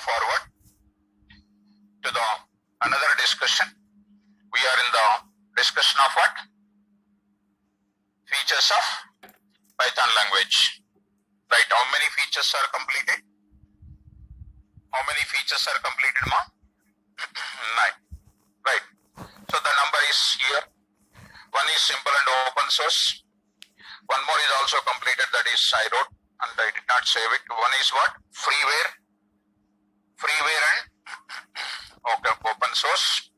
forward to the another discussion. We are in the discussion of what? Features of Python language. Right, how many features are completed? How many features are completed, ma? 9. Right. So the number is here. One is simple and open source. One more is also completed, that is I wrote and I did not save it. One is what? Freeware. Freeware and okay, open source.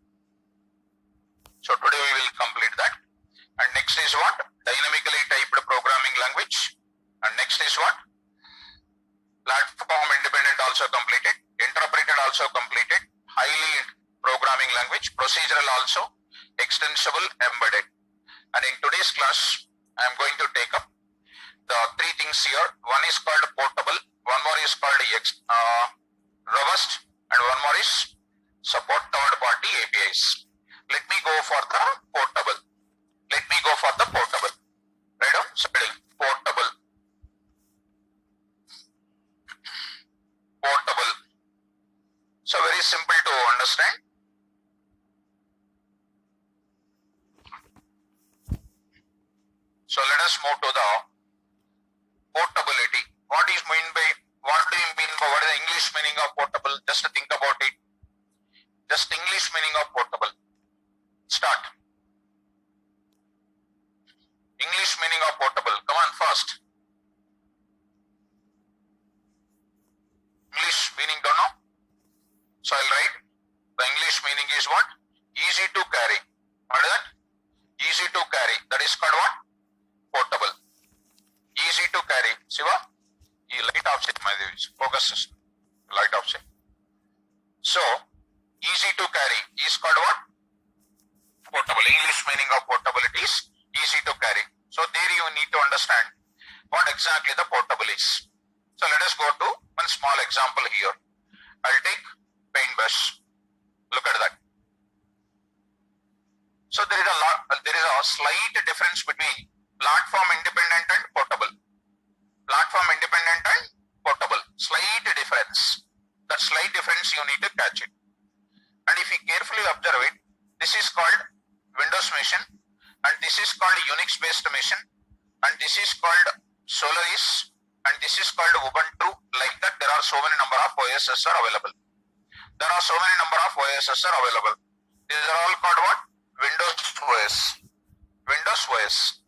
So today we will complete that. And next is what? Dynamically typed programming language. And next is what? Platform independent also completed. Interpreted also completed. Highly programming language. Procedural also. Extensible, embedded. And in today's class, I am going to take up the 3 things here. One is called portable. One more is called robust. And one more is support third-party APIs. Let me go for the portable. Let me go for the portable. Right on? Spelling. Portable. Portable. So very simple to understand. So let us move to the portability. What do you mean by what is the English meaning of portable? Just think about it. Just English meaning of portable. Start. English meaning of portable. Come on, fast. English meaning don't know? So I'll write. The English meaning is what? Easy to carry. What is that? Easy to carry. That is called what? Portable. Easy to carry. Shiva? Light off set, my dear. Focus. Light off set. So, easy to carry is called what? Portable. English meaning of portability is easy to carry. So, there you need to understand what exactly the portable is. So, let us go to one small example here. I'll take paint brush. Look at that. So, there is a slight difference between platform independent and portable. Platform independent and portable. Slight difference. That slight difference you need to catch it. And if you carefully observe it, this is called Windows machine and this is called Unix based machine and this is called Solaris and this is called Ubuntu. Like that, there are so many number of OSs are available. There are so many number of OSs are available. These are all called what? Windows OS. Windows OS.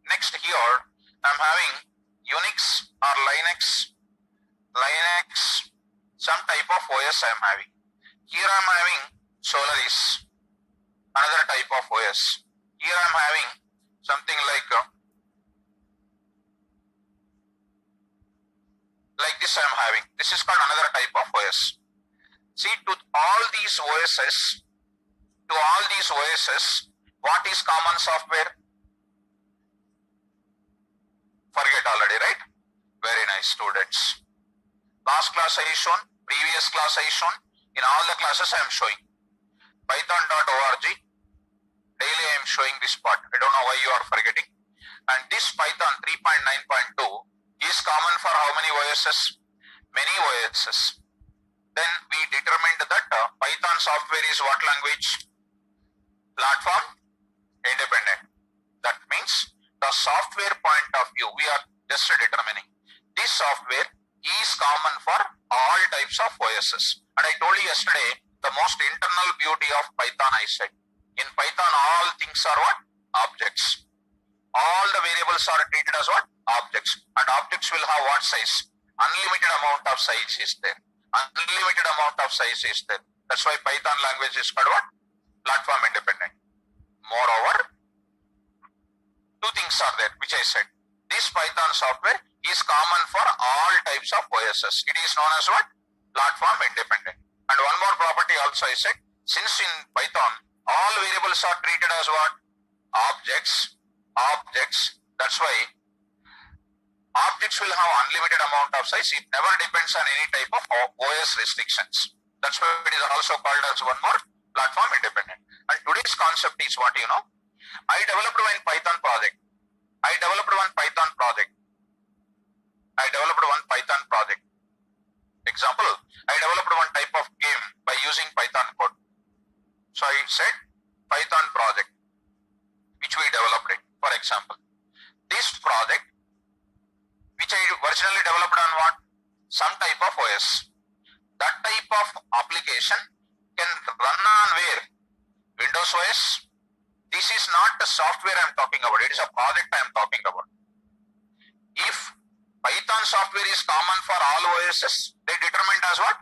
Next here, I am having Unix or Linux, some type of OS I am having. Here I am having Solaris, another type of OS. Here I am having something like this I am having. This is called another type of OS. See, to all these OSs, what is common software? Forget already, right? Very nice, students. Last class I shown, previous class I shown, in all the classes I am showing. Python.org, daily I am showing this part. I don't know why you are forgetting. And this Python 3.9.2 is common for how many OSs? Many OSs. Then we determined that Python software is what language? Platform independent. That means the software point of view, we are just determining this software is common for all types of OSs. And I told you yesterday, the most internal beauty of Python, I said, in Python all things are what? Objects. All the variables are treated as what? Objects. And objects will have what size? Unlimited amount of size is there. Unlimited amount of size is there. That's why Python language is called what? Platform independent. Moreover, 2 things are there, which I said. This Python software is common for all types of OSs. It is known as what? Platform independent. And one more property also I said, since in Python, all variables are treated as what? Objects. That's why objects will have unlimited amount of size. It never depends on any type of OS restrictions. That's why it is also called as one more platform independent. And today's concept is what you know. I developed one Python project. Example, I developed one type of game by using Python code. So I said Python project, which we developed it. For example, this project, which I originally developed on what? Some type of OS. That type of application can run on where? Windows OS. This is not the software I am talking about. It is a project I am talking about. If Python software is common for all OSs, they determined as what?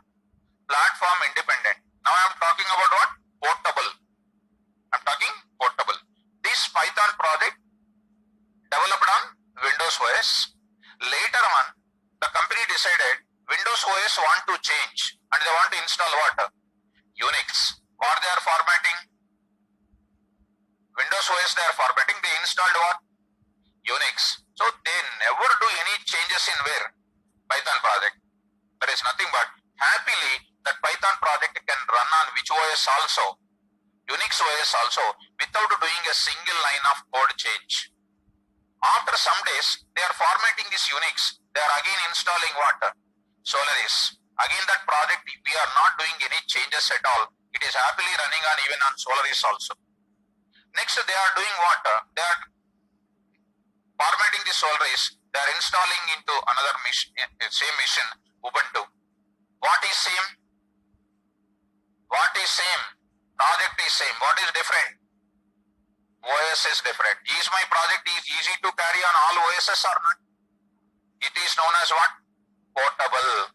Platform independent. Now I am talking about what? Portable. I am talking portable. This Python project developed on Windows OS. Later on, the company decided Windows OS want to change and they want to install what? Unix. What they are formatting? Windows OS they are formatting. They installed what? Unix. So they never do any changes in where? Python project. There is nothing but happily that Python project can run on which OS also? Unix OS also, without doing a single line of code change. After some days, they are formatting this Unix. They are again installing what? Solaris. Again that project, we are not doing any changes at all. It is happily running on even on Solaris also. Next, they are doing what? They are formatting the Solaris. They are installing into another same machine, Ubuntu. What is same? What is same? Project is same. What is different? OS is different. Is my project is easy to carry on all OSs or not? It is known as what? Portable.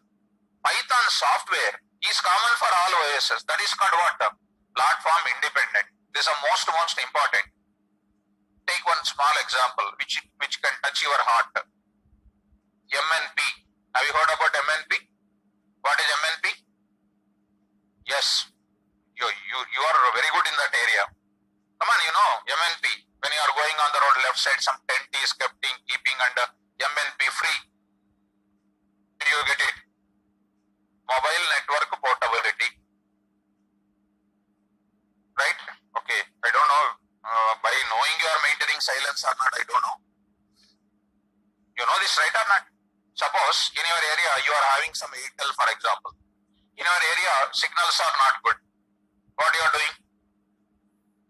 Python software is common for all OSs. That is called what? Platform independent. This is the most important. Take one small example which can touch your heart. MNP. Have you heard about MNP? What is MNP? Yes. You are very good in that area. Come on, you know MNP. When you are going on the road left side, some tent is keeping under MNP free. Did you get it? Mobile network portability. Right? Okay. I don't know. By knowing you are maintaining silence or not, I don't know. You know this right or not? Suppose in your area you are having some Airtel, for example. In your area signals are not good. What you are doing?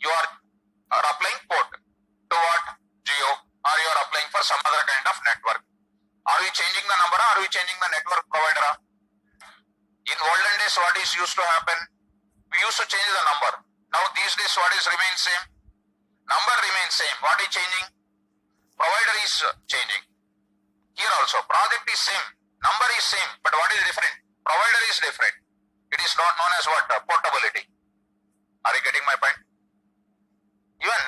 You are applying port to what? Geo, or you are applying for some other kind of network. Are we changing the number or are we changing the network provider? In olden days, what is used to happen? We used to change the number. Now these days, what is remains same? Number remains same. What is changing? Provider is changing. Here also, project is same. Number is same. But what is different? Provider is different. It is not known as what? Portability. Are you getting my point? Even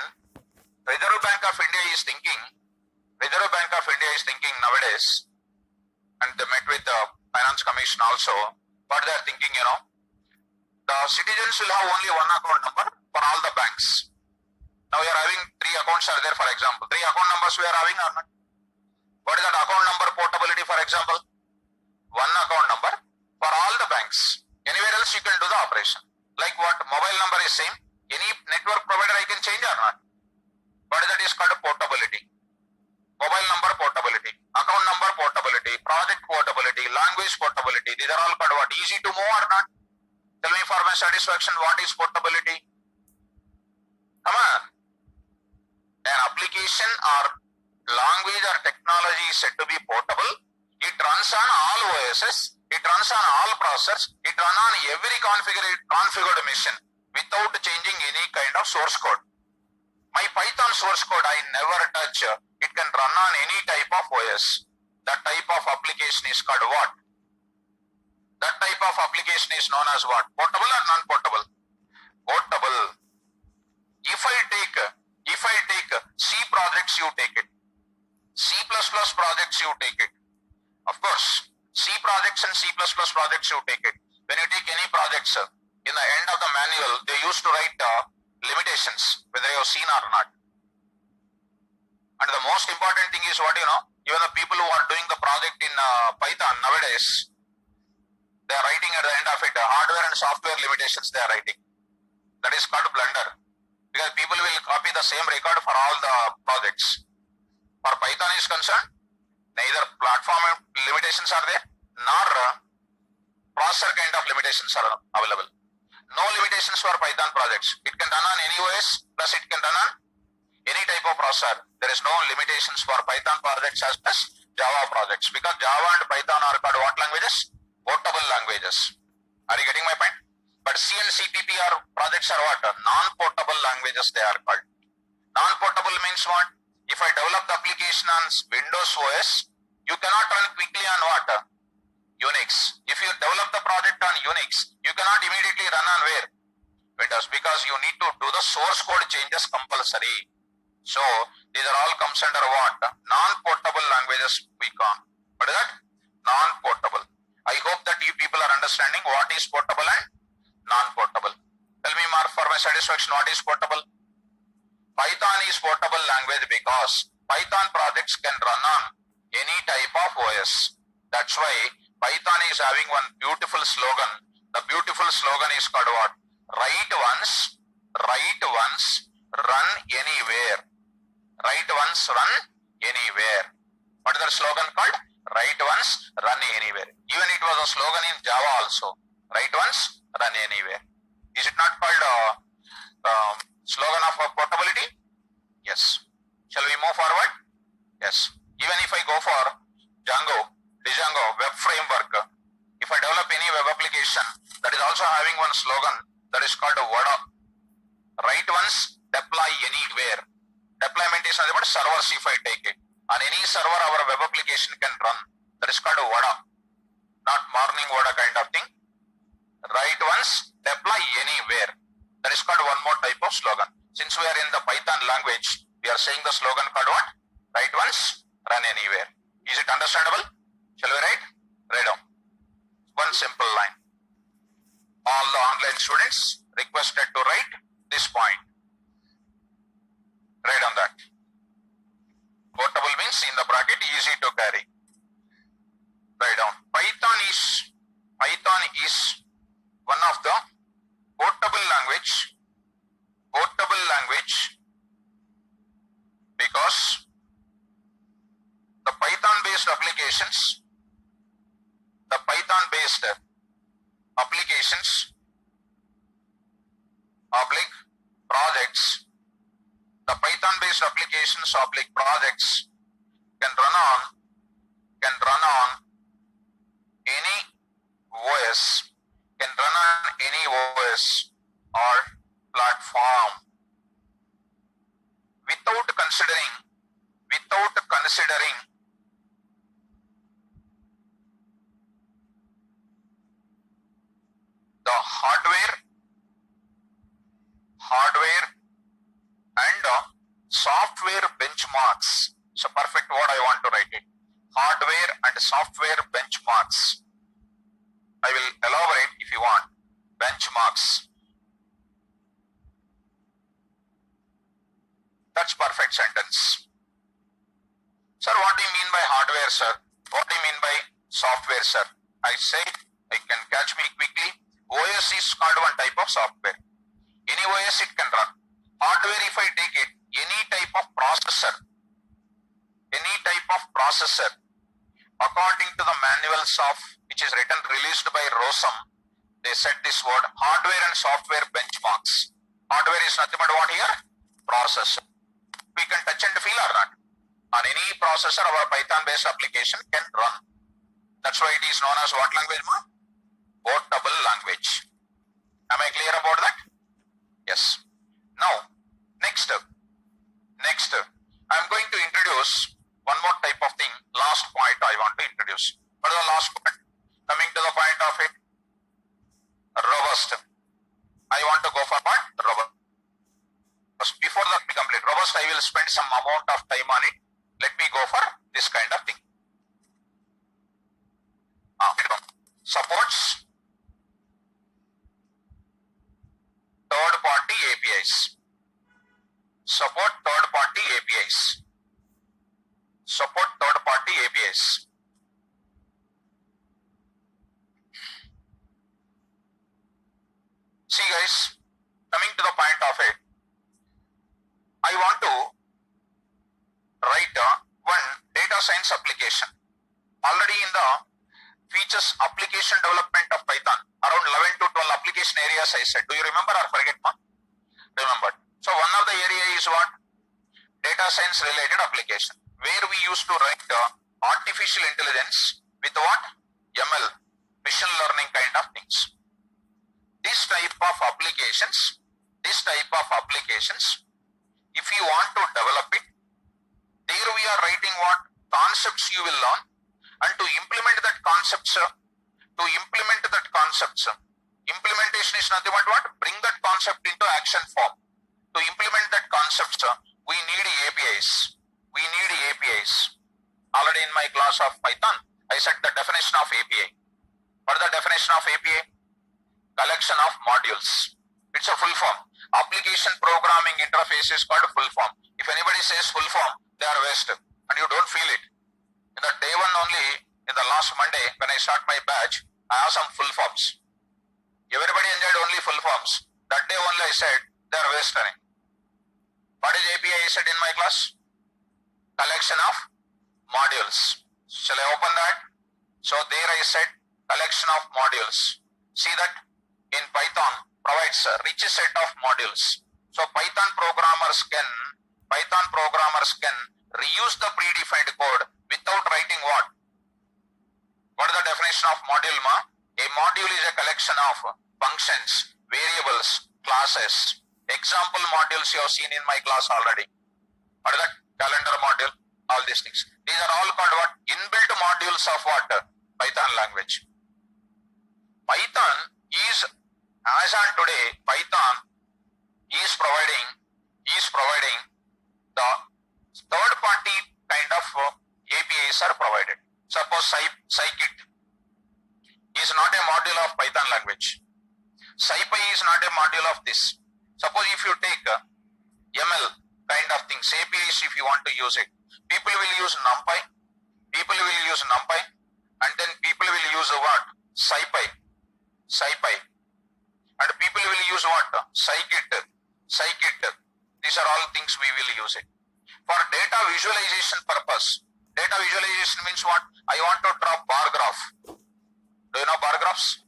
Reserve Bank of India is thinking nowadays, and they met with the Finance Commission also, what they are thinking, the citizens will have only one account number for all the banks. Now we are having 3 accounts are there, for example. 3 account numbers we are having or not? What is that account number portability, for example? One account number for all the banks. Anywhere else you can do the operation. Like what? Mobile number is same. Any network provider I can change or not? But that is called portability. Mobile number portability, account number portability, project portability, language portability. These are all called what? Easy to move or not? Tell me for my satisfaction, what is portability? Come on. An application or language or technology is said to be portable. It runs on all OSs. It runs on all processors. It runs on every configured machine without changing any kind of source code. My Python source code I never touch. It can run on any type of OS. That type of application is called what? That type of application is known as what? Portable or non-portable? Portable. If I take C projects, you take it. C++ projects, you take it. Of course, C projects and C++ projects, you take it. When you take any projects, in the end of the manual, they used to write limitations, whether you have seen or not. And the most important thing is what, even the people who are doing the project in Python nowadays, they are writing at the end of it, hardware and software limitations they are writing. That is called blunder. Because people will copy the same record for all the projects. For Python is concerned, neither platform limitations are there, nor processor kind of limitations are available. No limitations for Python projects. It can run on any OS, plus it can run on any type of processor. There is no limitations for Python projects as well as Java projects, because Java and Python are called what languages? Portable languages. Are you getting my point? But C and CPP are projects are what? Non-portable languages they are called. Non-portable means what? If I develop the application on Windows OS, you cannot run quickly on what? Unix. If you develop the project on Unix, you cannot immediately run on where? Windows, because you need to do the source code changes compulsory. So these are all comes under what? Non-portable languages we call. What is that? Non-portable. I hope that you people are understanding what is portable and non-portable. Tell me more for my satisfaction, what is portable? Python is portable language because Python projects can run on any type of OS. That's why Python is having one beautiful slogan. The beautiful slogan is called what? Write once, run anywhere. Write once, run anywhere. What is the slogan called? Write once, run anywhere. Even it was a slogan in Java also. Write once, run anywhere. Is it not called slogan of portability? Yes. Shall we move forward? Yes. Even if I go for Django web framework, if I develop any web application, that is also having one slogan that is called WADA. Write once, deploy anywhere. Deployment is nothing but servers if I take it. On any server our web application can run. That is called WADA. Not morning WADA kind of thing. Write once, deploy anywhere. That is called one more type of slogan. Since we are in the Python language, we are saying the slogan called what? Write once, run anywhere. Is it understandable? Shall we write? Write down. One simple line. All the online students requested to write this point. Write on that. Portable means in the bracket easy to carry. Write down. Python is one of the portable language because the Python based applications projects can run on any OS or platform without considering the hardware and software benchmarks. So perfect what I want to write it. Hardware and software benchmarks. I will elaborate if you want. Benchmarks. That's perfect sentence. Sir, what do you mean by hardware, sir? What do you mean by software, sir? I say, I can catch me quickly. OS is called one type of software. Any OS it can run. Hardware, if I take it, any type of processor, according to the manuals of which is written, released by ROSM, they said this word, hardware and software benchmarks. Hardware is nothing but what here? Processor. We can touch and feel or not. On any processor, our Python-based application can run. That's why it is known as what language, ma? Portable language. Am I clear about that? Yes. Now, next, I'm going to introduce one more type of thing. Last point I want to introduce. What is the last point? Coming to the point of it, robust. I want to go for what? Robust. Before that we complete robust, I will spend some amount of time on it. Let me go for this kind of thing. Supports third-party APIs. Support third-party APIs. Support third-party APIs. See guys, coming to the point of it, I want to write one data science application. Already in the features application development of Python. Around 11 to 12 application areas I said. Do you remember or forget, ma? Remembered. So one of the area is what? Data science related application, where we used to write artificial intelligence with what? ML, machine learning kind of things. This type of applications, if you want to develop it, there we are writing what? Concepts you will learn, and to implement that concepts, implementation is nothing but what? Bring that concept into action form. To implement that concept, we need APIs. Already in my class of Python, I said the definition of API. What is the definition of API? Collection of modules. It's a full form. Application Programming Interface is called full form. If anybody says full form, they are wasted, and you don't feel it. In the day one only, in the last Monday, when I start my batch, I have some full forms. Everybody enjoyed only full forms. That day only I said, they are wasted. What is API I said in my class? Collection of modules. Shall I open that? So there I said collection of modules. See that in Python provides a rich set of modules. So Python programmers can reuse the predefined code without writing what? What is the definition of module, ma? A module is a collection of functions, variables, classes. Example modules you have seen in my class already. What is that? Calendar module, all these things. These are all called what? Inbuilt modules of what? Python language. Python is, as on today, Python is providing the third party kind of APIs are provided. Suppose Scikit is not a module of Python language. SciPy is not a module of this. Suppose if you take ML kind of things, APIs if you want to use it, people will use NumPy, and then people will use what? SciPy, and people will use what? Scikit. These are all things we will use it. For data visualization purpose, data visualization means what? I want to draw bar graph. Do you know bar graphs?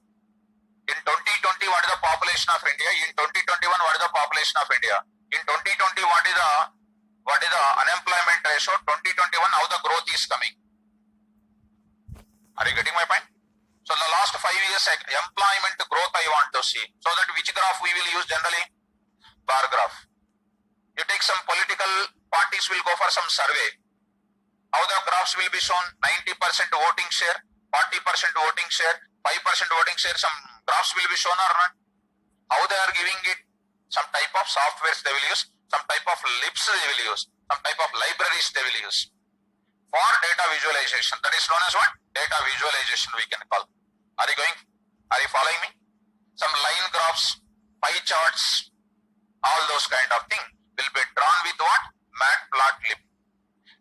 In 2020, what is the population of India? In 2021, what is the population of India? In 2020, what is the unemployment ratio? 2021, how the growth is coming? Are you getting my point? So the last 5 years, employment growth I want to see. So that which graph we will use generally? Bar graph. You take some political parties will go for some survey. How the graphs will be shown? 90% voting share, 40% voting share, 5% voting share. Some graphs will be shown or not? How they are giving it? Some type of softwares they will use, some type of lips they will use, some type of libraries they will use. For data visualization, that is known as what? Data visualization we can call. Are you following me? Some line graphs, pie charts, all those kind of thing will be drawn with what? Matplotlib.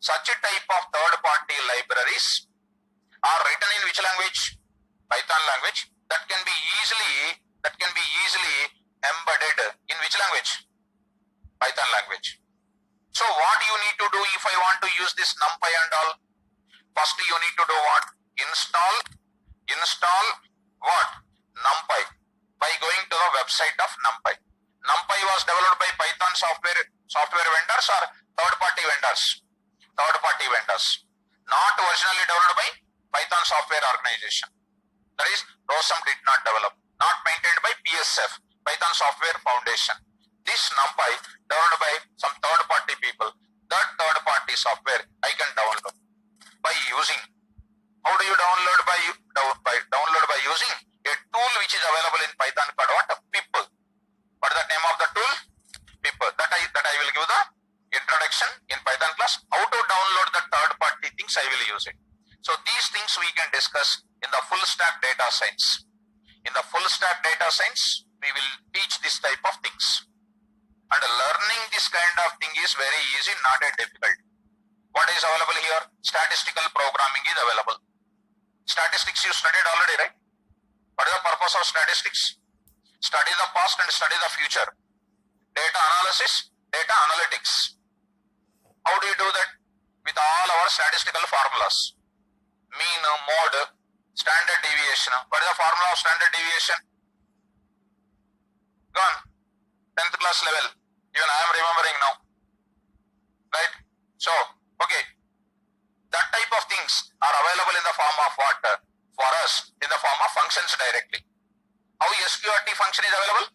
Such a type of third-party libraries are written in which language? Python language. That can be easily embedded in which language? Python language. So what you need to do if I want to use this NumPy and all? First you need to do what? Install what? NumPy by going to the website of NumPy. NumPy was developed by Python software vendors or third-party vendors? Third-party vendors. Not originally developed by Python software organization. That is, ROSM did not develop. Not maintained by PSF, Python Software Foundation. This NumPy developed by some third-party people. That third-party software I can download by using. How do you download? By using a tool which is available in Python called what? Pip. What is the name of the tool? Pip. That I will give the introduction in Python class. How to download the third-party things I will use it. So these things we can discuss in the full stack data science. In the full stack data science, we will teach this type of things. And learning this kind of thing is very easy, not a difficult. What is available here? Statistical programming is available. Statistics you studied already, right? What is the purpose of statistics? Study the past and study the future. Data analysis, data analytics. How do you do that? With all our statistical formulas. Mean, mode, Standard deviation. What is the formula of standard deviation? Gone. 10th class level. Even I am remembering now. Right? So, okay. That type of things are available in the form of what? For us, in the form of functions directly. How SQRT function is available?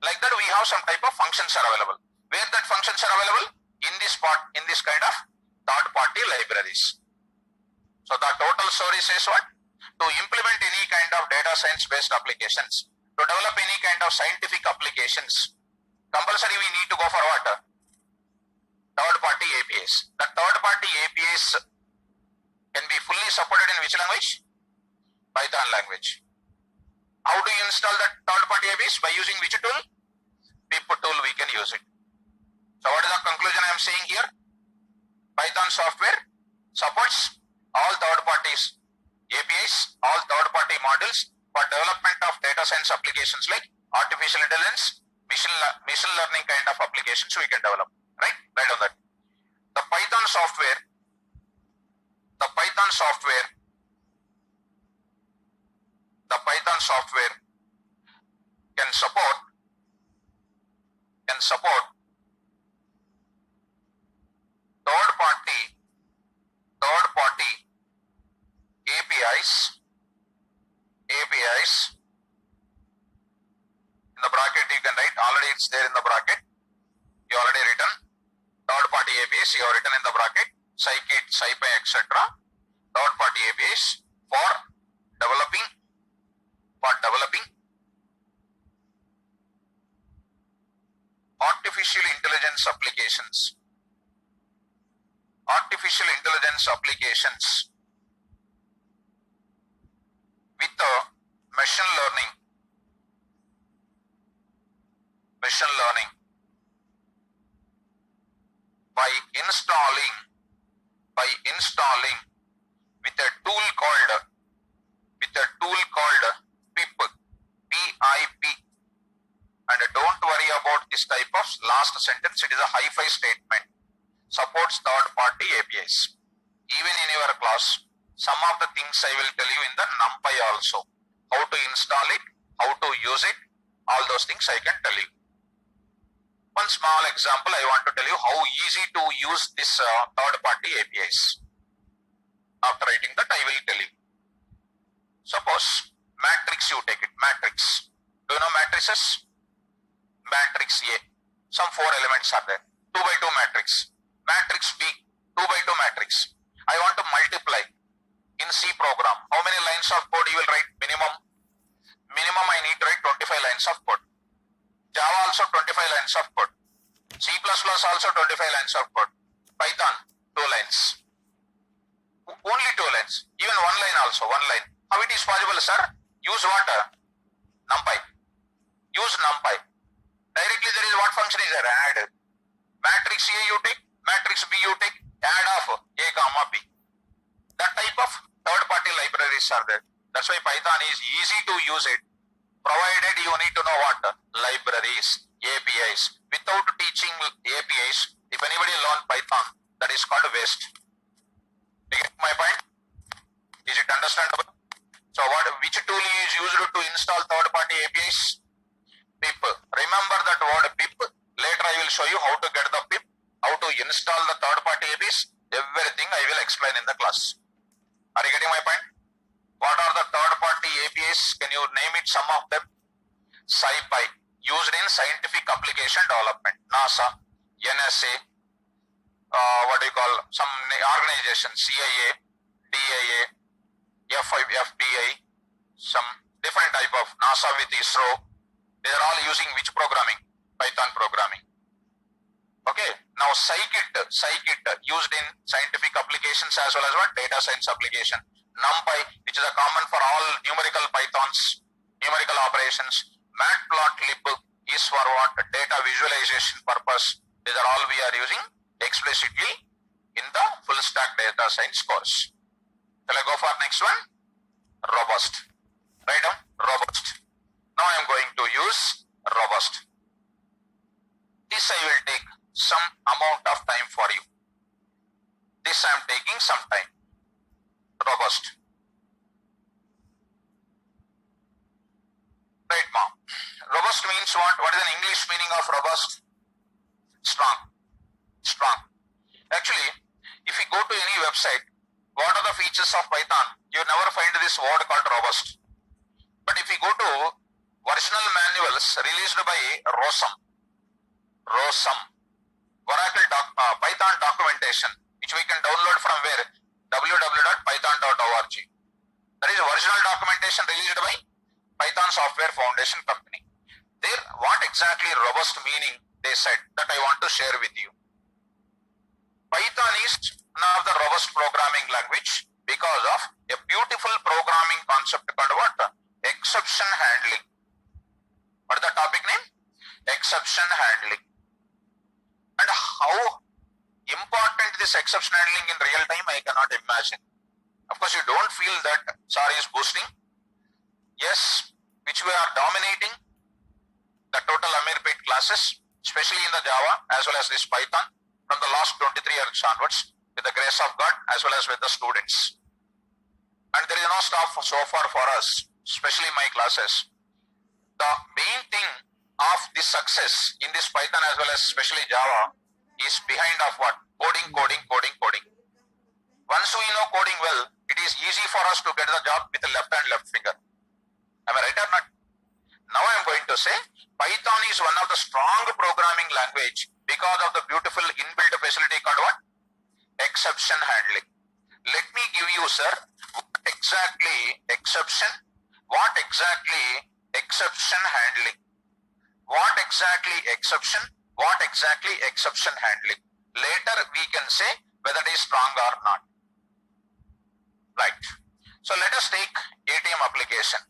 Like that we have some type of functions are available. Where that functions are available? In this part, in this kind of third party libraries. So the total story says what? To implement any kind of data science based applications, to develop any kind of scientific applications, compulsory we need to go for what? Third party APIs. The third party APIs can be fully supported in which language? Python language. How do you install that third party APIs? By using which tool? PIP tool we can use it. So what is the conclusion I am saying here? Python software supports all third parties APIs, all third party modules for development of data science applications like artificial intelligence, machine learning kind of applications we can develop. Right? Right on that. The Python software can support third party APIs in the bracket you can write, already it's there in the bracket, you already written third party APIs, you have written in the bracket scikit, scipy, etc. third party APIs for developing artificial intelligence applications with machine learning by installing with a tool called PIP, PIP. And don't worry about this type of last sentence, it is a hi-fi statement. Supports third party APIs. Even in your class, some of the things I will tell you in the NumPy also. How to install it, how to use it, all those things I can tell you. One small example I want to tell you how easy to use this third party APIs. After writing that I will tell you. Suppose matrix, you take it, matrix. Do you know matrices? Matrix A, some 4 elements are there. 2 by 2 matrix. Matrix B, 2 by 2 matrix. I want to multiply in C program. How many lines of code you will write? Minimum I need to write 25 lines of code. Java also 25 lines of code. C++ also 25 lines of code. Python 2 lines. Only 2 lines. Even 1 line also, 1 line. How it is possible, sir? Use what? NumPy. Use NumPy. Directly there is what function is there? Add. Matrix A you take, matrix B you take, add of A comma B. That type of third party libraries are there. That's why Python is easy to use it, provided you need to know what? Libraries, APIs. Without teaching APIs, if anybody learn Python, that is called waste. You get my point? Is it understandable? So which tool is used to install third party APIs? PIP. Remember that word PIP. Later I will show you how to get the PIP, how to install the third party APIs. Everything I will explain in the class. Are you getting my point? What are the third party APIs? Can you name it, some of them? SciPy, used in scientific application development. NASA, NSA, what do you call, some organizations, CIA, DIA, FBI, some different type of NASA with ISRO. They are all using which programming? Python programming. Okay. Now scikit used in scientific applications as well as what? Data science application. NumPy, which is a common for all numerical Pythons, numerical operations. Matplotlib is for what? Data visualization purpose. These are all we are using explicitly in the full stack data science course. Shall I go for next one? Robust. Write down robust. Now I am going to use robust. This I will take some amount of time for you. This I am taking some time. Robust. Right, ma'am. Robust means what? What is an English meaning of robust? Strong. Strong. Actually, if you go to any website, what are the features of Python? You never find this word called robust. But if you go to original manuals released by ROSM, Python documentation, which we can download from where? www.python.org. That is original documentation released by Python Software Foundation Company. There, what exactly robust meaning they said that I want to share with you. Python is one of the robust programming language because of a beautiful programming concept called what? Exception handling. What is the topic name? Exception handling. And how important this exception handling in real time, I cannot imagine. Of course, you don't feel that SAR is boosting. Yes, which we are dominating the total Amirpet classes, especially in the Java as well as this Python from the last 23 years onwards with the grace of God as well as with the students. And there is no stop so far for us, especially my classes. The main thing of this success in this Python as well as especially Java is behind of what? Coding. Once we know coding well, it is easy for us to get the job with the left hand, left finger. Am I right or not? Now I am going to say Python is one of the strong programming language because of the beautiful inbuilt facility called what? Exception handling. Let me give you, sir, what exactly exception handling? What exactly exception handling? Later we can say whether it is strong or not. Right. So let us take ATM application.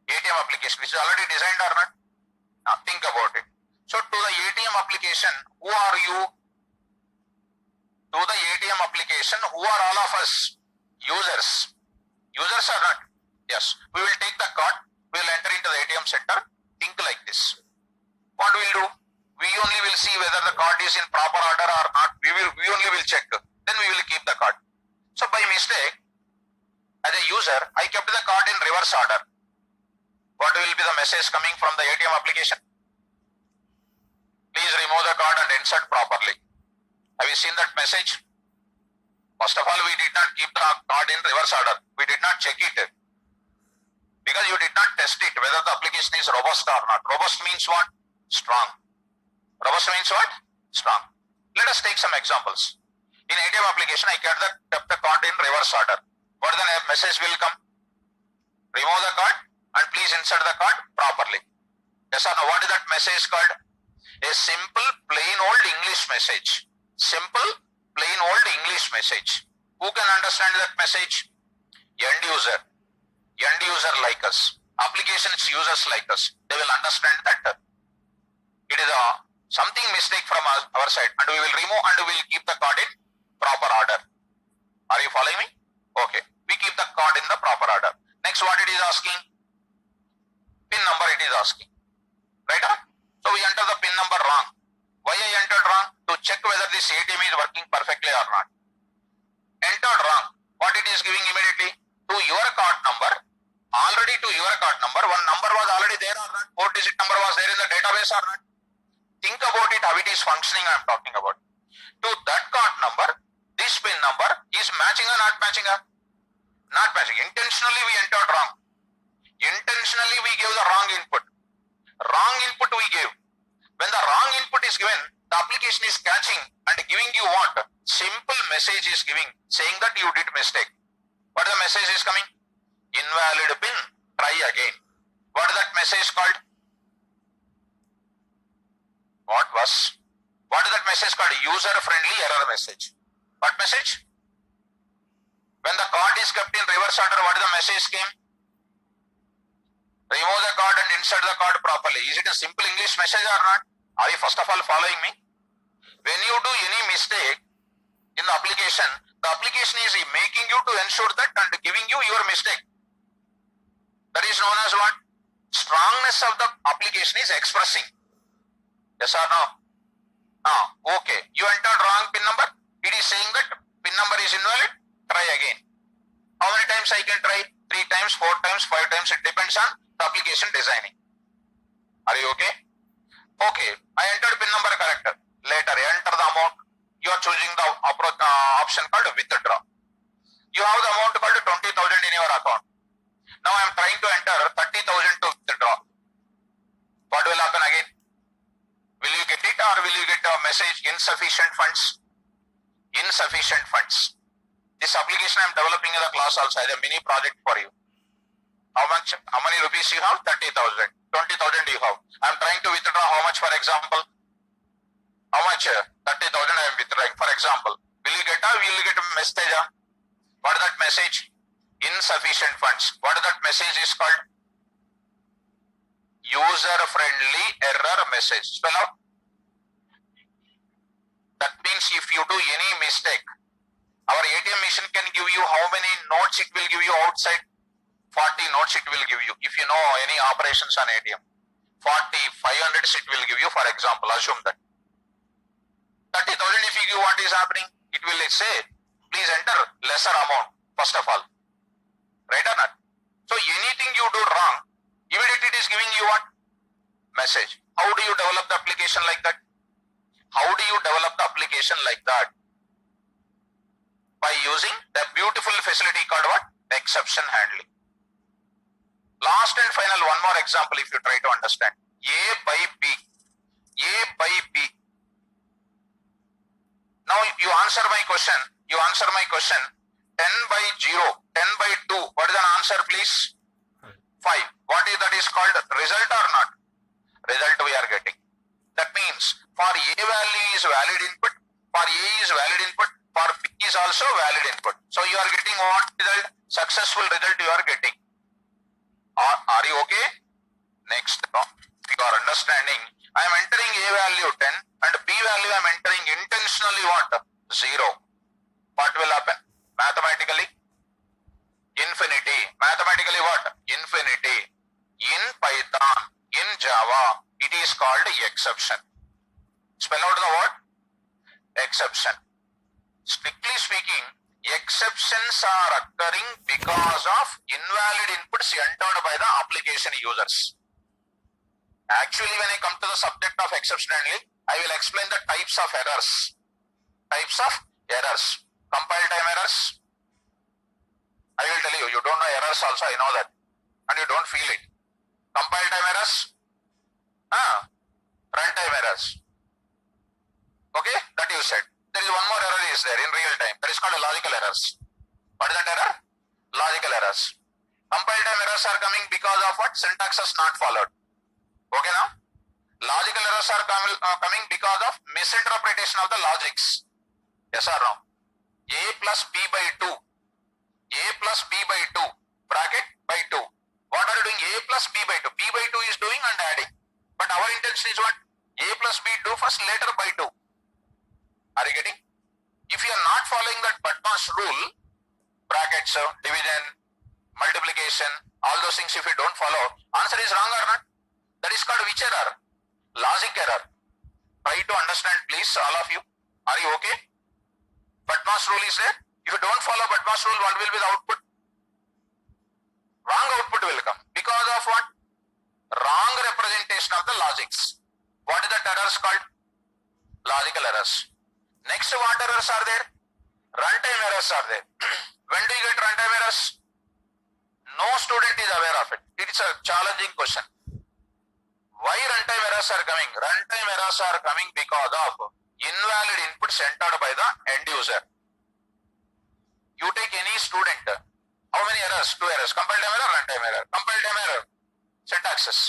ATM application, which is already designed or not? Now think about it. So to the ATM application, who are you? To the ATM application, who are all of us? Users. Users or not? Yes. We will take the card, we will enter into the ATM center. Think like this. What we will do? We only will see whether the card is in proper order or not. We only will check. Then we will keep the card. So by mistake, as a user, I kept the card in reverse order. What will be the message coming from the ATM application? Please remove the card and insert properly. Have you seen that message? First of all, we did not keep the card in reverse order. We did not check it. Because you did not test it whether the application is robust or not. Robust means what? Strong. Robust means what? Strong. Let us take some examples. In ATM application, I kept the card in reverse order. What the message will come? Remove the card and please insert the card properly. Yes or no? What is that message called? A simple, plain old English message. Simple, plain old English message. Who can understand that message? End user. End user like us. Applications users like us. They will understand that it is something mistake from our side and we will remove and we will keep the card in proper order. Are you following me? Okay. We keep the card in the proper order. Next, what it is asking? PIN number it is asking. Right? So we enter the PIN number wrong. Why I entered wrong? To check whether this ATM is working perfectly or not. Entered wrong. What it is giving immediately? To your card number. Already to your card number. One number was already there or not? 4-digit number was there in the database or not? Think about it, how it is functioning I am talking about. To that card number, this PIN number is matching or not matching up? Not matching. Intentionally we entered wrong. Intentionally we gave the wrong input. Wrong input we gave. When the wrong input is given, the application is catching and giving you what? Simple message is giving, saying that you did mistake. What the message is coming? Invalid PIN, try again. What is that message called? What is that message called? User friendly error message. What message? When the card is kept in reverse order, what is the message came? Remove the card and insert the card properly. Is it a simple English message or not? Are you first of all following me? When you do any mistake in the application is making you to ensure that and giving you your mistake. That is known as what? Strongness of the application is expressing. Yes or no? Okay. You entered wrong PIN number. It is saying that PIN number is invalid. Try again. How many times I can try? 3 times, 4 times, 5 times. It depends on the application designing. Are you okay? Okay, I entered PIN number correct. Later, enter the amount. You are choosing the option called withdraw. You have the amount called 20,000 in your account. Now I am trying to enter 30,000 to withdraw. What will happen again? Will you get it or will you get a message insufficient funds? Insufficient funds. This application I am developing in the class also as a mini project for you. How many rupees you have? 30,000. 20,000 you have. I am trying to withdraw how much, for example? How much? 30,000 I am withdrawing, for example. Will you get a message? What is that message? Insufficient funds. What is that message is called? User friendly error message. Spell out. That means if you do any mistake, our ATM machine can give you how many notes it will give you outside? 40 notes it will give you. If you know any operations on ATM, 40, 500 it will give you, for example, assume that. 30,000 if you give, what is happening? It will say, please enter lesser amount, first of all. Right or not? So anything you do wrong, immediately it is giving you what? Message. How do you develop the application like that? How do you develop the application like that? By using the beautiful facility called what? Exception handling. Last and final, one more example if you try to understand. A by B. A by B. Now you answer my question. 10 by 0, 10 by 2. What is the answer please? 5. What is that is called? Result or not? Result we are getting. That means for A value is valid input, for A is valid input, for B is also valid input. So you are getting what result? Successful result you are getting. Are you okay? Next, if you are understanding, I am entering A value 10 and B value I am entering intentionally what? 0. What will happen? Mathematically? Infinity. Mathematically what? Infinity. In Python, in Java, it is called exception. Spell out the word? Exception. Strictly speaking, exceptions are occurring because of invalid inputs entered by the application users. Actually, when I come to the subject of exception handling, I will explain the types of errors. Types of errors. Compile time errors. I will tell you, you don't know errors also, I know that. And you don't feel it. Compile time errors. Runtime errors. Okay, that you said. There is one more error is there in real time. That is called logical errors. What is that error? Logical errors. Compile time errors are coming because of what? Syntax is not followed. Okay now? Logical errors are coming because of misinterpretation of the logics. Yes or no? A plus B by 2. A plus B by 2. Bracket by 2. What are you doing? A plus B by 2. B by 2 is doing and adding. But our intention is what? A plus B do first, later by 2. Are you getting? If you are not following that BATMAS rule, brackets, division, multiplication, all those things if you don't follow, answer is wrong or not? That is called which error? Logic error. Try to understand please, all of you. Are you okay? BATMAS rule is there. If you don't follow BATMAS rule, what will be the output? Wrong output will come. Because of what? Wrong representation of the logics. What is that errors called? Logical errors. Next, what errors are there? Runtime errors are there. When do you get runtime errors? No student is aware of it. It is a challenging question. Why runtime errors are coming? Runtime errors are coming because of invalid inputs entered by the end user. You take any student. How many errors? 2 errors. Compile time error, runtime error. Compile time error. Syntaxes.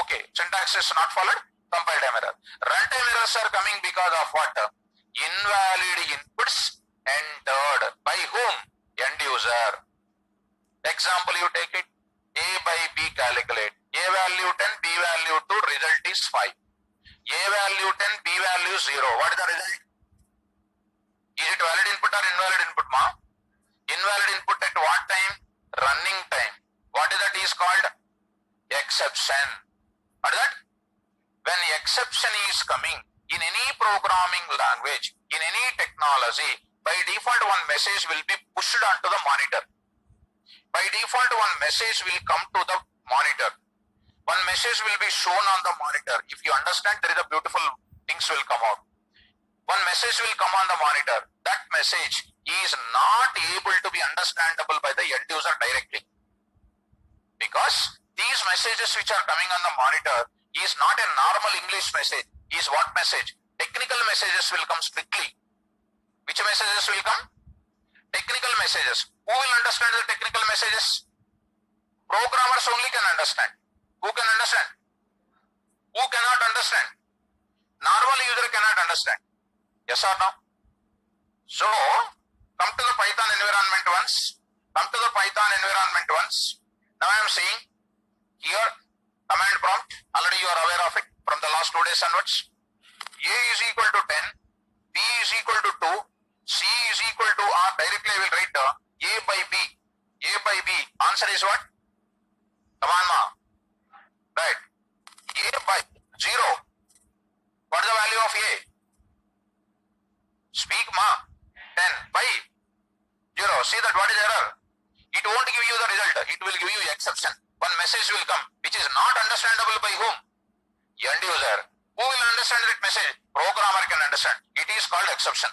Okay. Syntax is not followed. Compile time error. Runtime errors are coming because of what? Invalid inputs entered by whom? End user. Example you take it. A by B calculate. A value 10, B value 2, result is 5. A value 10, B value 0. What is the result? Is it valid input or invalid input, ma? Invalid input at what time? Running time. What is that is called? Exception. What is that? When exception is coming in any programming language, in any technology, by default one message will be pushed onto the monitor. By default one message will come to the monitor. One message will be shown on the monitor. If you understand, there is a beautiful things will come out. One message will come on the monitor. That message is not able to be understandable by the end user directly. Because these messages which are coming on the monitor is not a normal English message. Is what message? Technical messages will come strictly. Which messages will come? Technical messages. Who will understand the technical messages? Programmers only can understand. Who can understand? Who cannot understand? Normal user cannot understand. Yes or no? So, come to the Python environment once. Come to the Python environment once. Now I am saying here command prompt. Already you are aware of it from the last 2 days onwards. A is equal to 10. B is equal to 2. C is equal to R. Directly I will write A by B. A by B. Answer is what? Come on, ma. Right. A by 0. What is the value of A? Speak, ma. 10 by 0. See that what is error? It won't give you the result. It will give you exception. One message will come which is not understandable by whom? End user. Who will understand that message? Programmer can understand. It is called exception.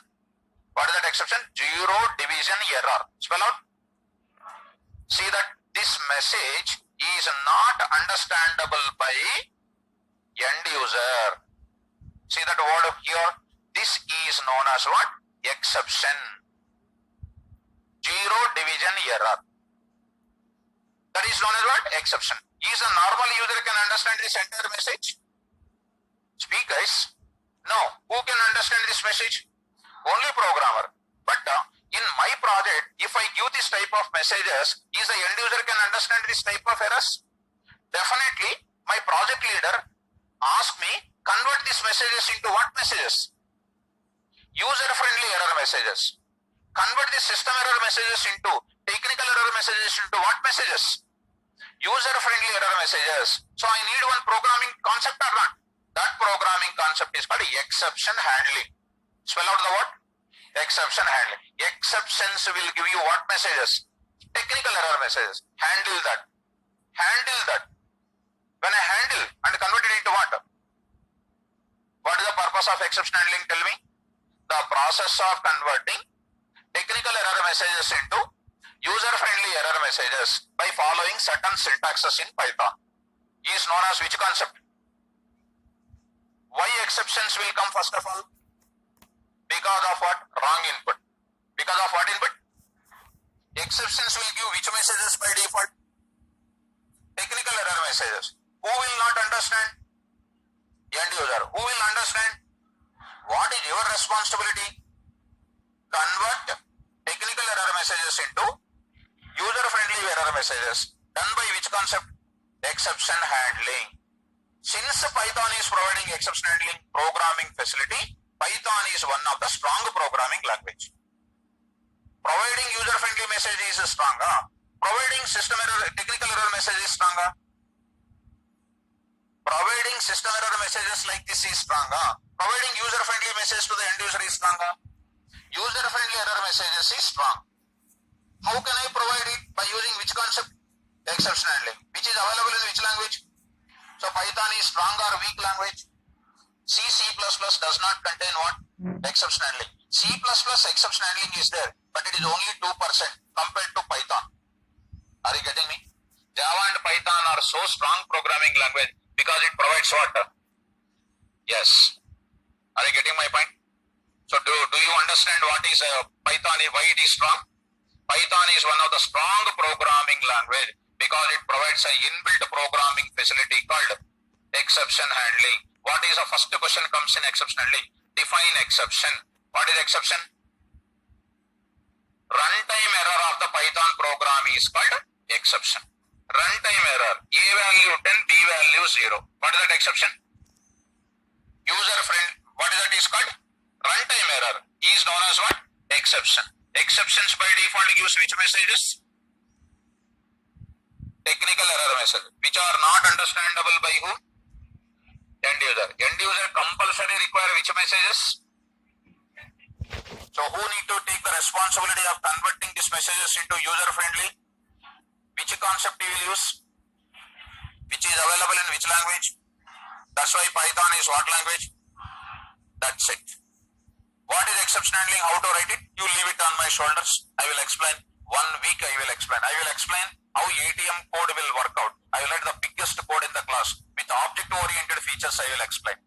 What is that exception? Zero division error. Spell out. See that this message is not understandable by end user. See that word here? This is known as what? Exception. Zero division error. That is known as what? Exception. Is a normal user can understand this entire message? Speak, guys. No. Who can understand this message? Only programmer. But in my project, if I give this type of messages, is the end user can understand this type of errors? Definitely, my project leader asked me, convert these messages into what messages? User-friendly error messages. Convert the system error messages into technical error messages into what messages? User-friendly error messages. So I need one programming concept or not? That programming concept is called exception handling. Spell out the word? Exception handling. Exceptions will give you what messages? Technical error messages. Handle that. Handle that. When I handle and convert it into what? What is the purpose of exception handling? Tell me. The process of converting technical error messages into user-friendly error messages by following certain syntaxes in Python is known as which concept? Why exceptions will come first of all? Because of what? Wrong input. Because of what input? Exceptions will give which messages by default? Technical error messages. Who will not understand? End user. Who will understand? What is your responsibility? Convert technical error messages into user-friendly error messages. Done by which concept? Exception handling. Since Python is providing exception handling programming facility, Python is one of the strong programming language. Providing user-friendly message is stronger. Providing system error, technical error message is stronger. Providing system error messages like this is stronger. Providing user-friendly message to the end user is stronger. User-friendly error messages is strong. How can I provide it? By using which concept? Exception handling. Which is available in which language? So Python is strong or weak language? C++ does not contain what? Exception handling. C++ exception handling is there, but it is only 2% compared to Python. Are you getting me? Java and Python are so strong programming language because it provides what? Yes. Are you getting my point? So do you understand what is Python, why it is strong? Python is one of the strong programming language because it provides an inbuilt programming facility called exception handling. What is the first question comes in exception handling? Define exception. What is exception? Runtime error of the Python program is called exception. Runtime error. A value 10, B value 0. What is that exception? User friend. What is that is called? Runtime error is known as what? Exception. Exceptions by default gives which messages? Technical error message, which are not understandable by whom? End user. End user compulsory require which messages? So who need to take the responsibility of converting these messages into user friendly? Which concept you will use? which is available in which language? That's why Python is what language? That's it. What is exception handling? How to write it? You leave it on my shoulders. I will explain. 1 week I will explain. I will explain how ATM code will work out. I will write the biggest code in the class. With object-oriented features I will explain.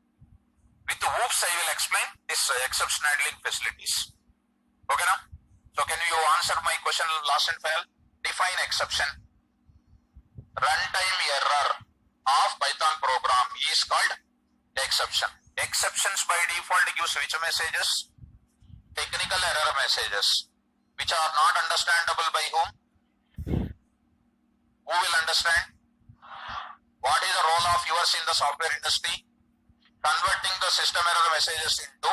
With OOPS I will explain this exception handling facilities. Okay now? So can you answer my question last and final? Define exception. Runtime error of Python program is called exception. Exceptions by default gives which messages? Technical error messages, which are not understandable by whom? Who will understand? What is the role of yours in the software industry? Converting the system error messages into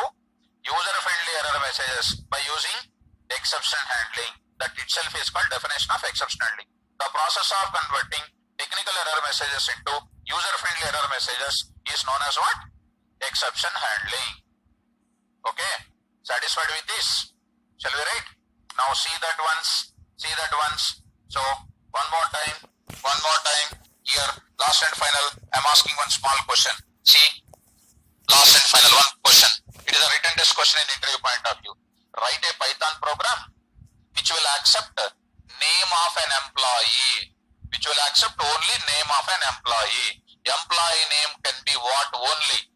user-friendly error messages by using exception handling. That itself is called definition of exception handling. The process of converting technical error messages into user-friendly error messages is known as what? Exception handling. Okay, satisfied with this? Shall we write? Now see that once. So one more time here, last and final. I'm asking one small question. See, last and final one question. It is a written test question in interview point of view. Write a Python program which will accept name of an employee, which will accept only name of an employee. Employee name can be what? Only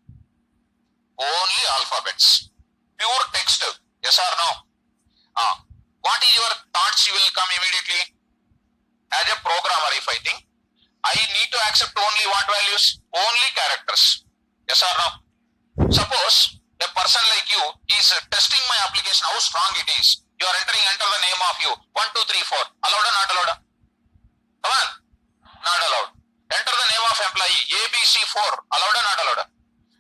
alphabets. Pure text. Yes or no? What is your thoughts? You will come immediately. As a programmer, if I think, I need to accept only what values? Only characters. Yes or no? Suppose a person like you is testing my application, how strong it is. You are enter the name of you. 1, 2, 3, 4. Allowed or not allowed? Come on. Not allowed. Enter the name of employee. ABC4. Allowed or not allowed?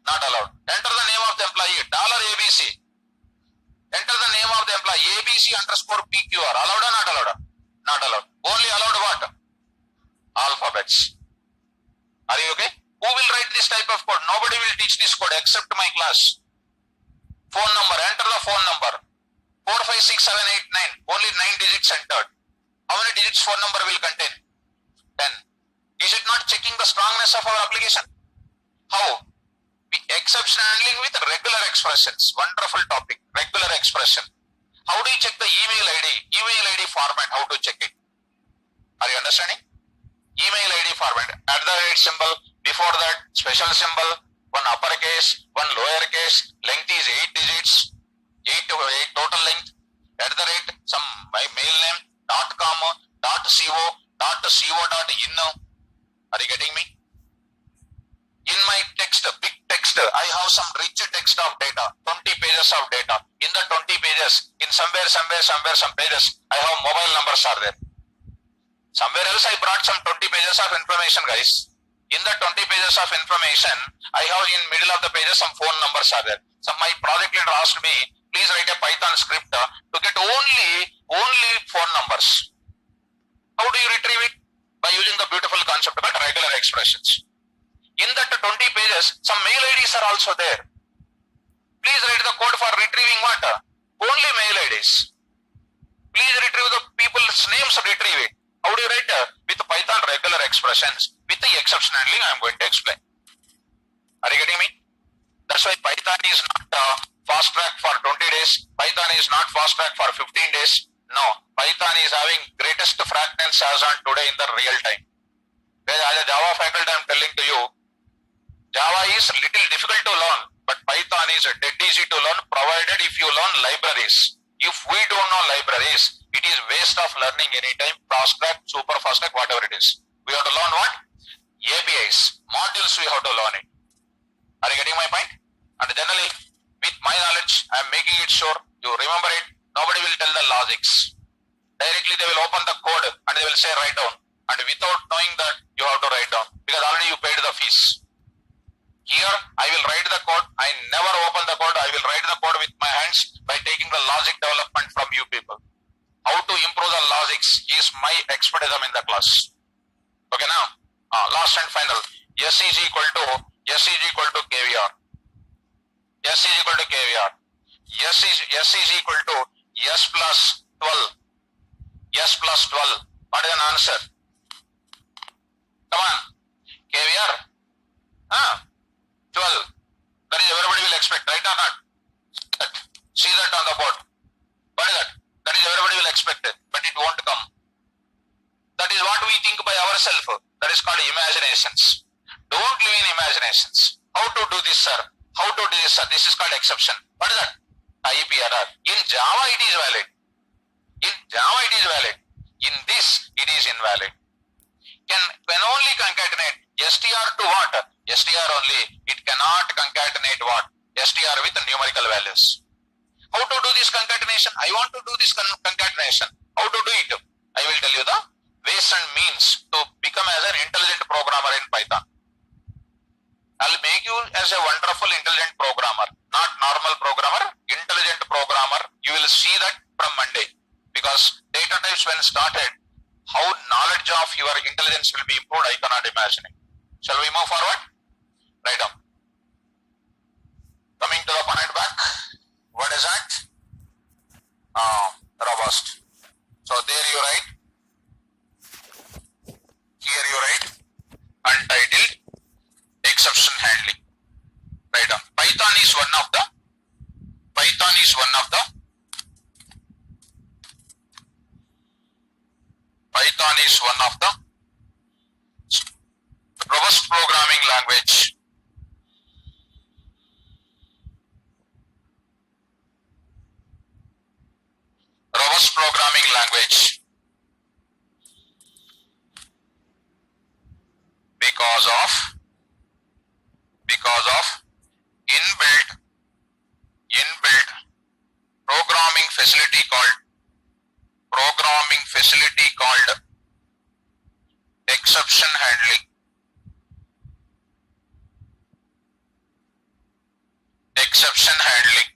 Not allowed. Enter the name of the employee. $ABC. Enter the name of the employee. ABC_PQR. Allowed or not allowed? Not allowed. Only allowed what? Alphabets. Are you okay? Who will write this type of code? Nobody will teach this code except my class. Phone number. Enter the phone number. 4, 5, 6, 7, 8, 9. Only 9 digits entered. How many digits phone number will contain? 10. Is it not checking the strongness of our application? How? Exception handling with regular expressions. Wonderful topic. Regular expression. How do you check the email ID? Email ID format. How to check it? Are you understanding? Email ID format. @ symbol. Before that, special symbol. One uppercase, one lowercase. Length is 8 digits. 8 total length. @ some my mail name. .com. .co.in. Are you getting me? In my text, big text, I have some rich text of data, 20 pages of data. In the 20 pages, in somewhere, some pages, I have mobile numbers are there. Somewhere else I brought some 20 pages of information, guys. In the 20 pages of information, I have in middle of the pages some phone numbers are there. So my project leader asked me, please write a Python script to get only phone numbers. How do you retrieve it? By using the beautiful concept about regular expressions. In that 20 pages, some mail IDs are also there. Please write the code for retrieving what? Only mail IDs. Please retrieve the people's names, retrieve it. How do you write? With Python regular expressions. With the exception handling, I am going to explain. Are you getting me? That's why Python is not fast track for 20 days. Python is not fast track for 15 days. No. Python is having greatest fragments as on today in the real time. As a Java faculty, I am telling to you, Java is little difficult to learn, but Python is dead easy to learn, provided if you learn libraries. If we don't know libraries, it is waste of learning anytime, fast track, super fast track, whatever it is. We have to learn what? APIs, modules we have to learn it. Are you getting my point? And generally, with my knowledge, I am making it sure you remember it. Nobody will tell the logics. Directly they will open the code and they will say write down. And without knowing that, you have to write down because already you paid the fees. Here, I will write the code. I never open the code. I will write the code with my hands by taking the logic development from you people. How to improve the logics is my expertism in the class. Okay now, last and final. S is equal to KVR. S is equal to KVR. S is equal to S plus 12. S plus 12. What is an answer? Come on. KVR? 12. That is everybody will expect, right or not? See that on the board. What is that? That is everybody will expect it, but it won't come. That is what we think by ourselves. That is called imaginations. Don't live in imaginations. How to do this, sir? How to do this, sir? This is called exception. What is that? Type error. In Java it is valid. In Java it is valid. In this it is invalid. Can only concatenate str to what? Str only. It cannot concatenate what? Str with numerical values. How to do this concatenation? I want to do this concatenation. How to do it? I will tell you the ways and means to become as an intelligent programmer in Python. I'll make you as a wonderful intelligent programmer, not normal programmer, intelligent programmer. You will see that from Monday, because data types when started, how knowledge of your intelligence will be improved, I cannot imagine it. Shall we move forward? Right on. Coming to the point back, what is that? Robust. So there you write, here you write, untitled exception handling. Right on. Python is one of the robust programming language. Robust programming language. Because of inbuilt programming facility called exception handling. Exception handling.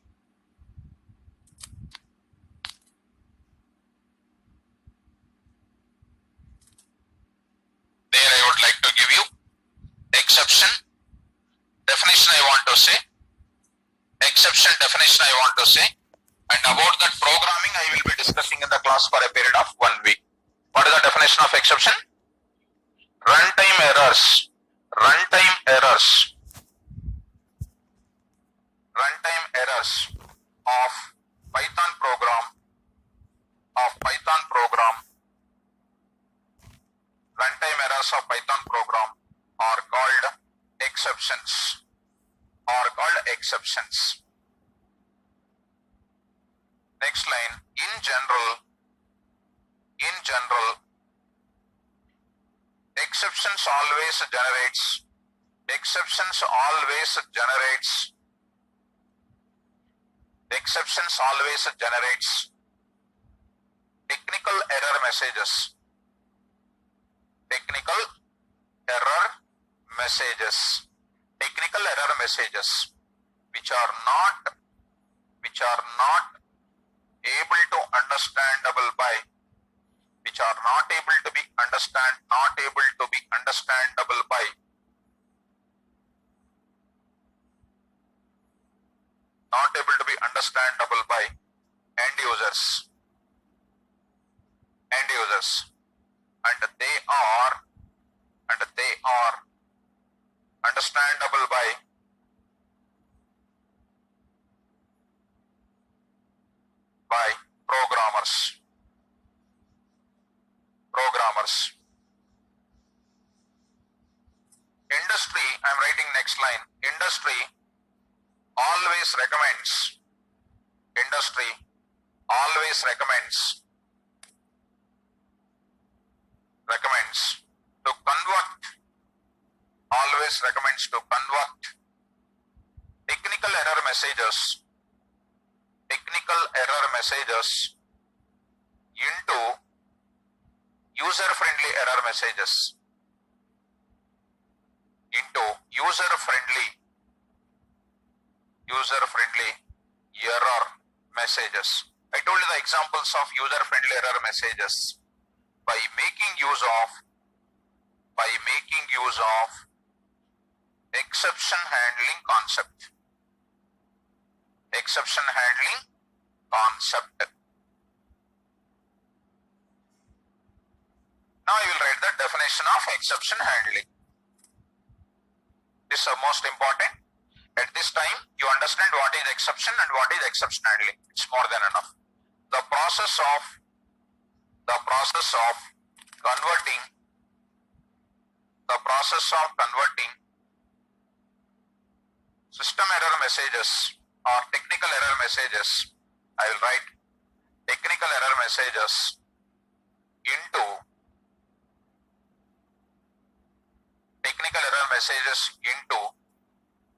There I would like to give you exception definition I want to say. Exception definition I want to say. And about that programming I will be discussing in the class for a period of 1 week. What is the definition of exception? Runtime errors. Runtime errors of Python program. Runtime errors of Python program are called exceptions. Next line. In general, exceptions always generates technical error messages. Which are not able to understandable by, not able to be understandable by end users, and they are understandable by programmers. Industry, I'm writing next line. Industry always recommends to convert technical error messages into user-friendly error messages. I told you the examples of user-friendly error messages by making use of exception handling concept. Now I will write the definition of exception handling. This is most important. At this time, you understand what is exception and what is exception handling. It's more than enough. The process of converting system error messages or technical error messages, I will write technical error messages into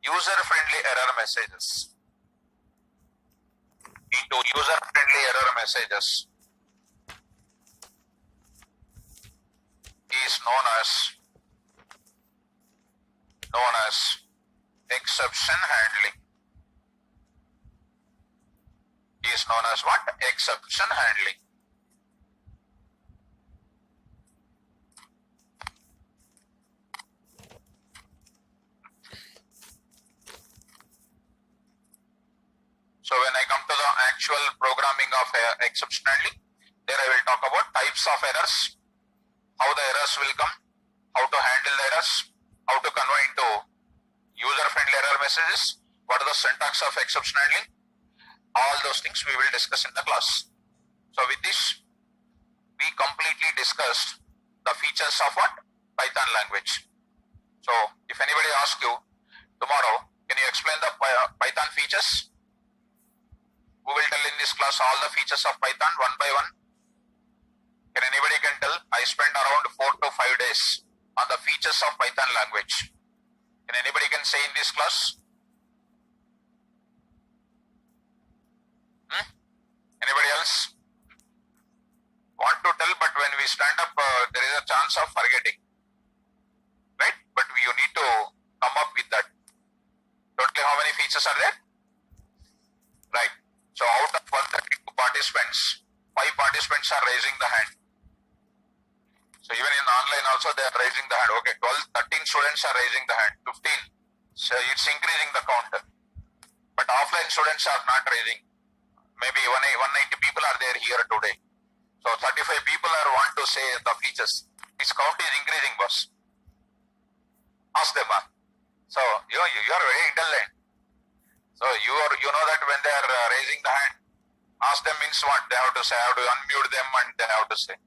user-friendly error messages. Is known as exception handling. Is known as what? Exception handling. So when I come to the actual programming of exception handling, there I will talk about types of errors, how the errors will come, how to handle the errors, how to convert into user-friendly error messages, what are the syntax of exception handling, all those things we will discuss in the class. So with this, we completely discussed the features of what? Python language. So if anybody asks you tomorrow, can you explain the Python features? Who will tell in this class all the features of Python one by one? Can anybody can tell? I spent around 4 to 5 days on the features of Python language. Can anybody can say in this class? Anybody else want to tell? But when we stand up, there is a chance of forgetting, right? But you need to come up with that. Totally, how many features are there? Right. So out of 132 participants, 5 participants are raising the hand. So even in online also they are raising the hand. Okay, 13 students are raising the hand. 15. So it's increasing the count. But offline students are not raising. Maybe 190 people are there here today. So 35 people are want to say the features. This count is increasing, boss. Ask them. So you are very intelligent. So you know that when they are raising the hand, ask them means what? They have to say. I have to unmute them and they have to say.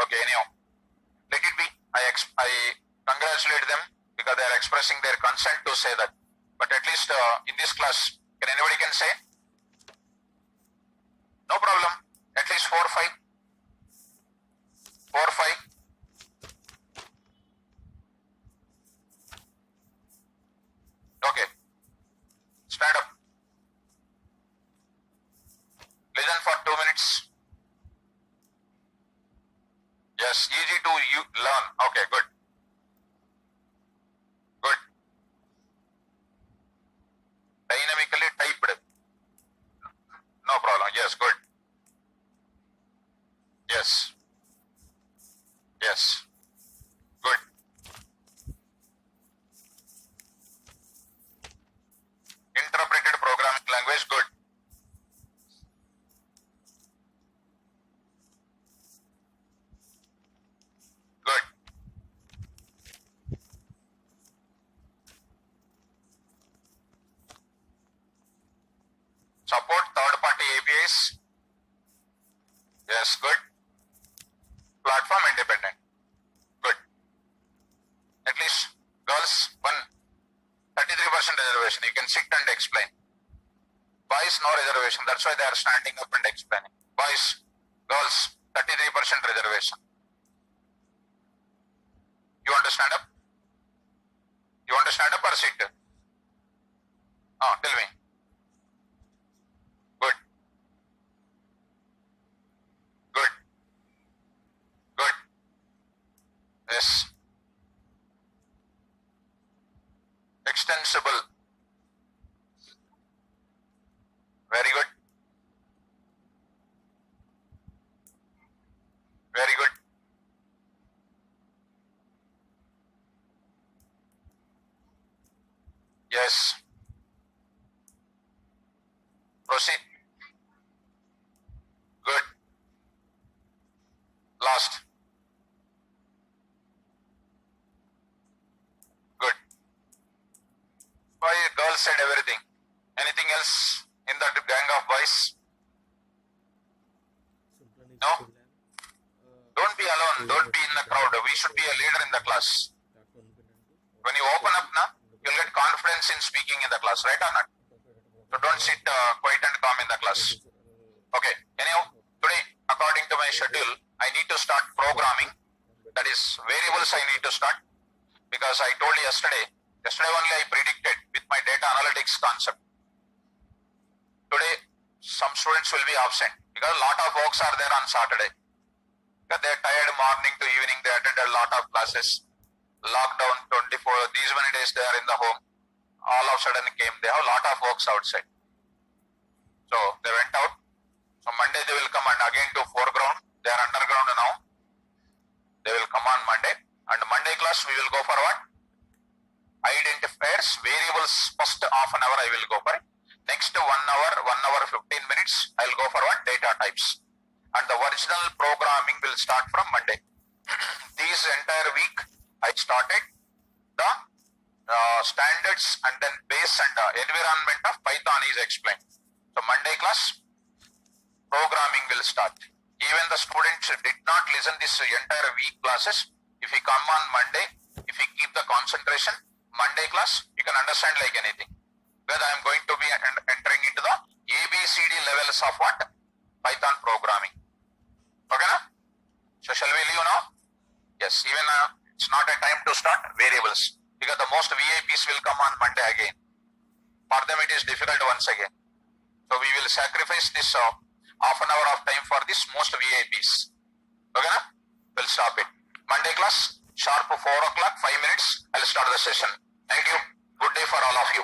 Okay, anyhow, let it be. I congratulate them because they are expressing their consent to say that. But at least in this class, can anybody can say? No problem. At least 4 or 5. 4 or 5. Okay. Stand up. Listen for 2 minutes. Yes, easy to learn. Okay, good. Good. Dynamically typed. No problem. Yes, good. Yes. Yes. Good. Interpreted programming language, good. Good. Support third-party APIs. Yes, good. Platform independent. Good. At least girls, 33% reservation. You can sit and explain. Boys, no reservation. That's why they are standing up and explaining. Boys, girls, 33% reservation. You want to stand up? You want to stand up or sit? Tell me. Good. Good. Good. Yes. Extensible. Very good. Very good. Yes. Proceed. Good. Last. Good. said everything. Anything else in that gang of boys? No? Don't be alone. Don't be in the crowd. We should be a leader in the class. When you open up now, you'll get confidence in speaking in the class, right or not? So don't sit quiet and calm in the class. Okay. Anyhow, today, according to my schedule, I need to start programming. That is, variables I need to start. Because I told you yesterday only I predicted with my data analytics concept. Today, some students will be absent because a lot of works are there on Saturday. Because they're tired morning to evening, they attended a lot of classes. Lockdown 24, these many days they are in the home. All of a sudden came, they have a lot of works outside. So they went out. So Monday they will come and again to foreground. They are underground now. They will come on Monday. And Monday class we will go for what? Identifiers, variables, first half an hour I will go for it. Next 1 hour 15 minutes, I will go for what? Data types. And the original programming will start from Monday. This entire week, I started the standards and then base and environment of Python is explained. So Monday class, programming will start. Even the students did not listen this entire week classes. If you come on Monday, if you keep the concentration, Monday class, you can understand like anything. Whether I am going to be entering into the ABCD levels of what? Python programming. Okay, na? So shall we leave now? Yes, even it's not a time to start variables because the most VIPs will come on Monday again. For them it is difficult once again. So we will sacrifice this half an hour of time for this most VIPs. Okay, na? We'll stop it. Monday class, sharp 4 o'clock, 5 minutes, I'll start the session. Thank you. Good day for all of you.